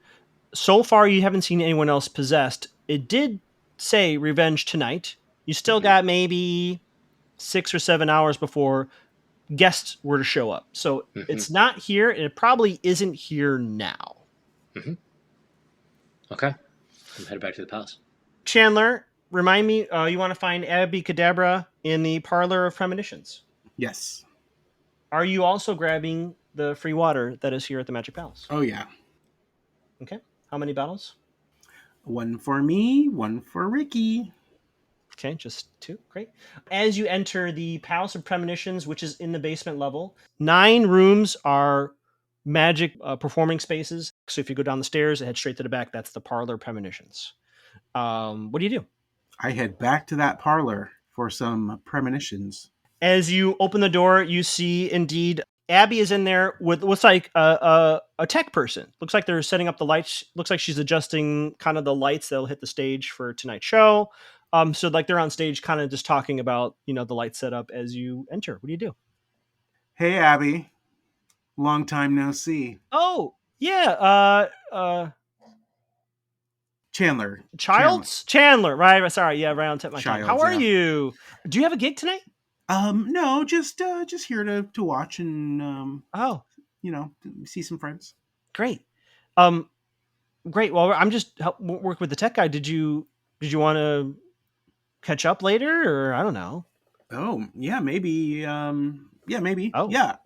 So far, you haven't seen anyone else possessed. It did say revenge tonight. You still got maybe 6 or 7 hours before guests were to show up. So it's not here, and it probably isn't here now. Okay. I'm headed back to the palace. Chandler, remind me, you want to find Abby Cadabra in the Parlor of Premonitions. Yes. Are you also grabbing the free water that is here at the Magic Palace? Oh, yeah. Okay. How many bottles? 1 for me, 1 for Rikki. Okay, just 2. Great. As you enter the Palace of Premonitions, which is in the basement level, 9 rooms are magic performing spaces. So if you go down the stairs and head straight to the back, that's the Parlor of Premonitions. What do you do? I head back to that parlor for some premonitions. As you open the door, you see indeed Abby is in there with what's like a tech person. Looks like they're setting up the lights. Looks like she's adjusting kind of the lights that'll hit the stage for tonight's show. So like they're on stage kind of just talking about, the light setup as you enter. What do you do? Hey, Abby. Long time no see. Oh, yeah. Chandler. Chandler. Right. Sorry. Yeah. Right on tip of my tongue. How are yeah. you? Do you have a gig tonight? No, just here to watch and see some friends. Great. Great. Well, I'm just work with the tech guy. Did you want to catch up later, or I don't know? Oh, yeah, maybe. Maybe. Oh, yeah.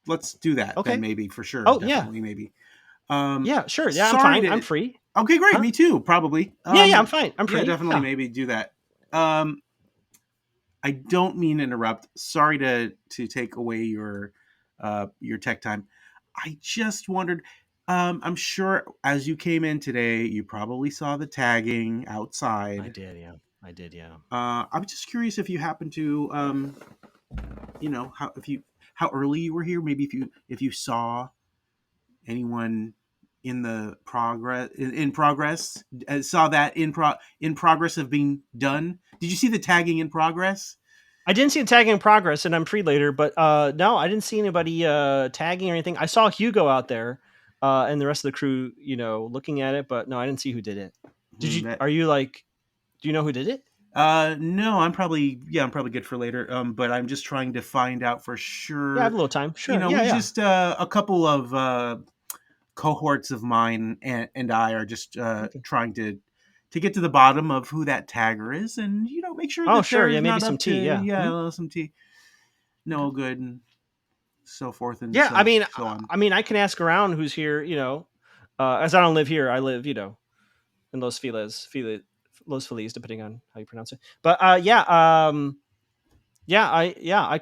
Let's do that. Okay. Then maybe for sure. Oh, definitely, maybe. Yeah, sure. Yeah, I'm fine. I'm free. Okay, great. Huh? Me too. Probably. Yeah, I'm fine. I'm free. Yeah, definitely. Maybe do that. I don't mean to interrupt. Sorry to take away your tech time. I just wondered. I'm sure as you came in today, you probably saw the tagging outside. I did. Yeah. I was just curious if you happened to, how early you were here. Maybe if you saw anyone in the progress saw that in progress of being done. Did you see the tagging in progress? I didn't see the tagging in progress, and I'm free later. But no, I didn't see anybody tagging or anything. I saw Hugh go out there. and the rest of the crew, looking at it. But no, I didn't see who did it. Did you? Are you like? Do you know who did it? No, I'm probably good for later. But I'm just trying to find out for sure. Yeah, I have a little time. Sure. We just a couple of cohorts of mine and I are just trying to get to the bottom of who that tagger is, and make sure. Oh, sure. Yeah, maybe some tea. Some tea. No good and so forth and yeah. so, so on. I mean, I can ask around who's here. As I don't live here, I live in Los Feliz, depending on how you pronounce it. But I can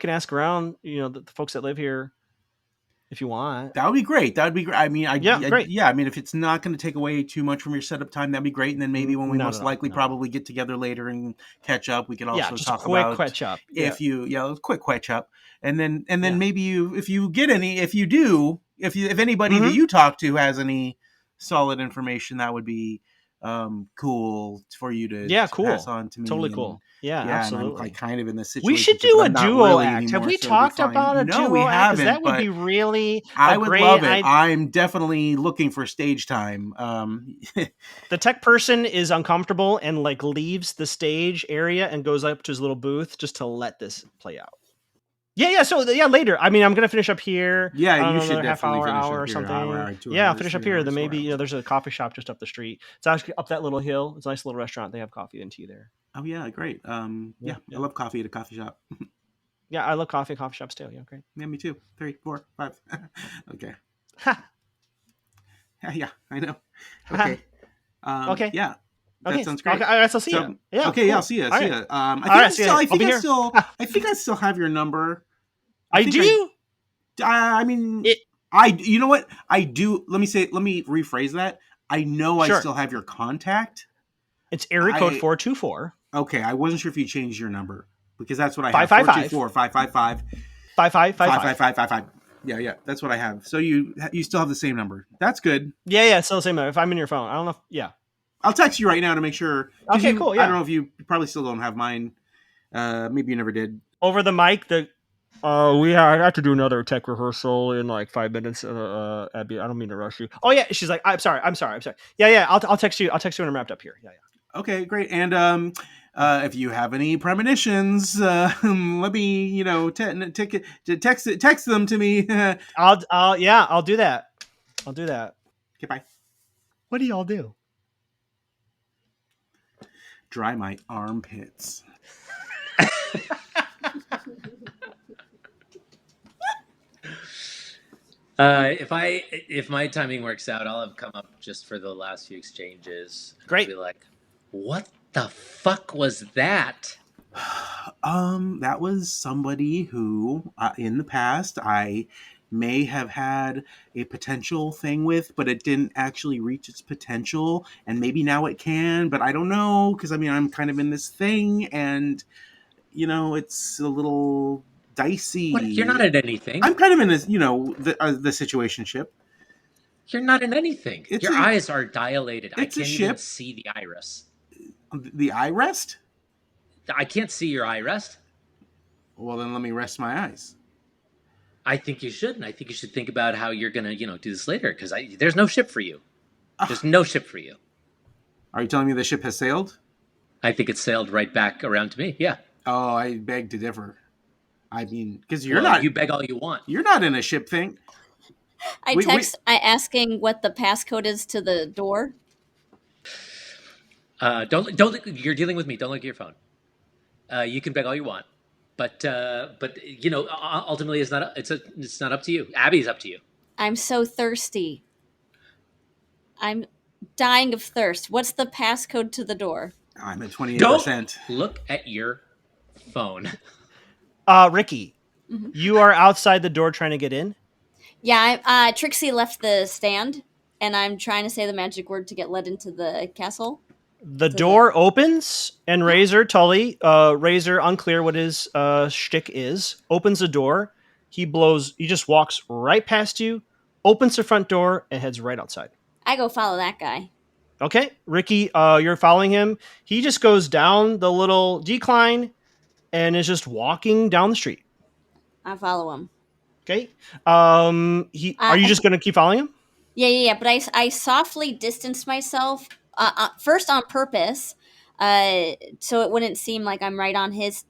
ask around. The folks that live here, if you want. That would be great. I mean, great. Yeah, I mean, if it's not going to take away too much from your setup time, that'd be great. And then maybe when we probably get together later and catch up, we could also talk about quick catch up. Quick catch up. And then maybe if anybody that you talk to has any solid information, that would be cool for you to pass on to me. Totally cool. Yeah, absolutely. And I'm kind of in this situation. We should do a duo act. Have we talked about a duo act? No, we haven't. That would be really I would love it. I'm definitely looking for stage time. The tech person is uncomfortable and leaves the stage area and goes up to his little booth just to let this play out. Yeah. So later. I mean, I'm gonna finish up here. Yeah, you should half definitely hour or something. Finish up here. Then maybe there's a coffee shop just up the street. It's actually up that little hill. It's a nice little restaurant. They have coffee and tea there. Oh yeah, great. I love coffee at a coffee shop. Yeah, I love coffee at coffee shops too. Yeah, great. Yeah, me too. 3, 4, 5. Okay. Ha. Yeah, I know. Okay. Okay. Yeah. That sounds great. Okay, all right, I'll see you. Yeah. Okay, cool. yeah, I'll see you. All see right. you. I think I still have your number. I do. I mean, you know what? I do. Let me rephrase that. I know I still have your contact. It's area code 424. Okay, I wasn't sure if you changed your number because that's what I have. 555 555 5555. Yeah, that's what I have. So you still have the same number. That's good. Yeah, it's still the same number. If I'm in your phone, I don't know. I'll text you right now to make sure. Okay, cool. Yeah. I don't know if you probably still don't have mine. Maybe you never did. Over the mic, I have to do another tech rehearsal in 5 minutes. Abby, I don't mean to rush you. Oh yeah, she's like, I'm sorry. Yeah. I'll text you. I'll text you when I'm wrapped up here. Yeah. Okay, great. And if you have any premonitions, let me text them to me. I'll do that. Okay, bye. What do y'all do? Dry my armpits. If my timing works out, I'll have come up just for the last few exchanges. Great. I'll be like, what the fuck was that? That was somebody who, in the past, I may have had a potential thing with, but it didn't actually reach its potential, and maybe now it can, but I don't know, because I'm kind of in this thing, and it's a little dicey. What? You're not in anything. I'm kind of in this, the situationship. You're not in anything. Your eyes are dilated. I can't even see the iris. The eye rest? I can't see your eye rest. Well, then let me rest my eyes. I think you should, and I think you should think about how you're gonna, do this later. Because there's no ship for you. There's no ship for you. Are you telling me the ship has sailed? I think it sailed right back around to me. Yeah. Oh, I beg to differ. I mean, because You beg all you want. You're not in a ship thing. I asking what the passcode is to the door. Don't. You're dealing with me. Don't look at your phone. You can beg all you want, but ultimately, it's not up to you. Abby's up to you. I'm so thirsty. I'm dying of thirst. What's the passcode to the door? I'm at 28%. Don't look at your phone. Rikki, you are outside the door trying to get in? Yeah, Trixie left the stand, and I'm trying to say the magic word to get led into the castle. The door opens, and Razor, Tully, Razor, unclear what his shtick is, opens the door. He just walks right past you, opens the front door, and heads right outside. I go follow that guy. Okay, Rikki, you're following him. He just goes down the little decline and is just walking down the street. I follow him. Okay. Are you just going to keep following him? Yeah. But I softly distanced myself first on purpose, so it wouldn't seem like I'm right on his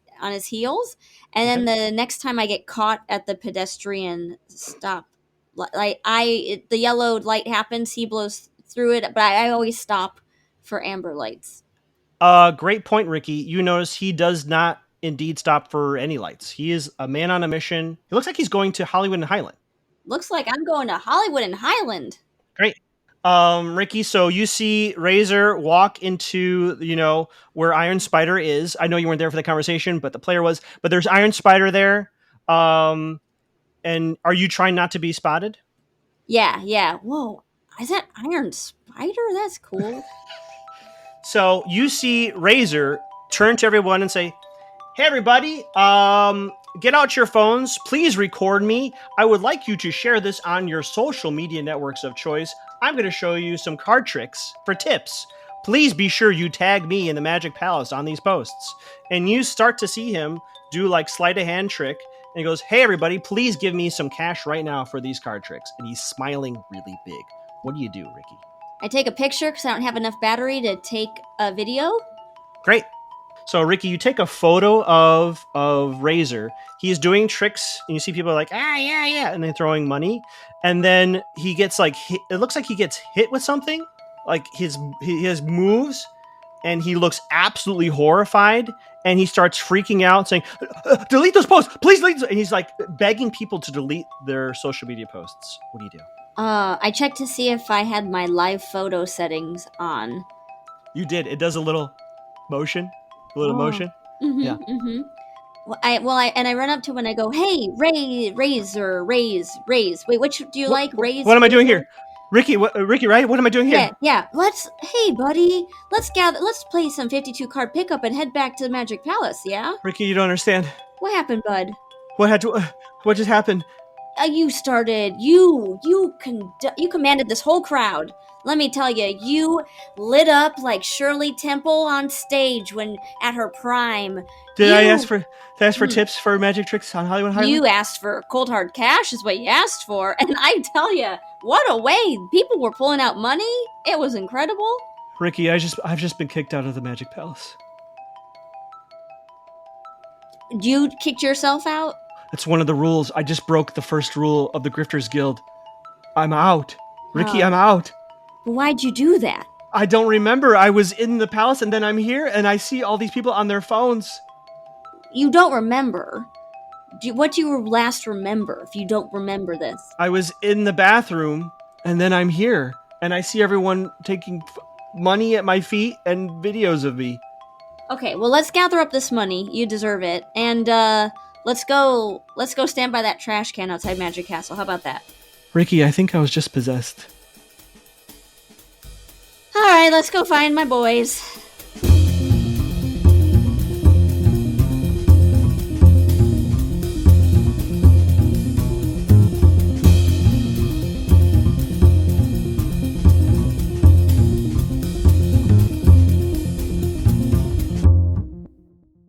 heels. And then the next time I get caught at the pedestrian stop, the yellow light happens, he blows through it, but I always stop for amber lights. Great point, Rikki. You notice he does not indeed stop for any lights. He is a man on a mission. It looks like he's going to Hollywood and Highland. Looks like I'm going to Hollywood and Highland. Great. Rikki, so you see Razor walk into, where Iron Spider is. I know you weren't there for the conversation, but the player was. But there's Iron Spider there. And are you trying not to be spotted? Yeah. Whoa. Is that Iron Spider? That's cool. So you see Razor turn to everyone and say, "Hey, everybody, get out your phones. Please record me. I would like you to share this on your social media networks of choice. I'm going to show you some card tricks for tips. Please be sure you tag me in the Magic Palace on these posts." And you start to see him do like sleight of hand trick. And he goes, "Hey, everybody, please give me some cash right now for these card tricks." And he's smiling really big. What do you do, Rikki? I take a picture because I don't have enough battery to take a video. Great. So, Rikki, you take a photo of Razor. He's doing tricks, and you see people like, yeah, and they're throwing money. And then he gets hit. It looks like he gets hit with something, like his moves, and he looks absolutely horrified. And he starts freaking out, saying, "Delete those posts, please delete." And he's like begging people to delete their social media posts. What do you do? I checked to see if I had my live photo settings on. You did. It does a little motion. A little motion. Mm-hmm, Yeah. Mm-hmm. I run up to him and I go, "Hey, Razor. Wait, which do you like, Razor? What am I doing here, Rikki? Rikki, right? What am I doing here? Yeah. Hey, buddy. Let's play some 52 card pickup and head back to the Magic Palace. Yeah. Rikki, you don't understand. What happened, bud? What just happened? You started. You commanded this whole crowd. Let me tell you, you lit up like Shirley Temple on stage when at her prime. Did I ask for tips for magic tricks on Hollywood Highland? You asked for cold hard cash is what you asked for, and I tell you, what a way! People were pulling out money. It was incredible. Rikki, I've just been kicked out of the Magic Palace. You kicked yourself out? That's one of the rules. I just broke the first rule of the Grifters Guild. I'm out. Rikki, I'm out. Why'd you do that? I don't remember. I was in the palace and then I'm here and I see all these people on their phones. You don't remember. What do you last remember if you don't remember this? I was in the bathroom and then I'm here and I see everyone taking money at my feet and videos of me. Okay, well, let's gather up this money. You deserve it. And let's go stand by that trash can outside Magic Castle. How about that? Rikki, I think I was just possessed. All right, let's go find my boys.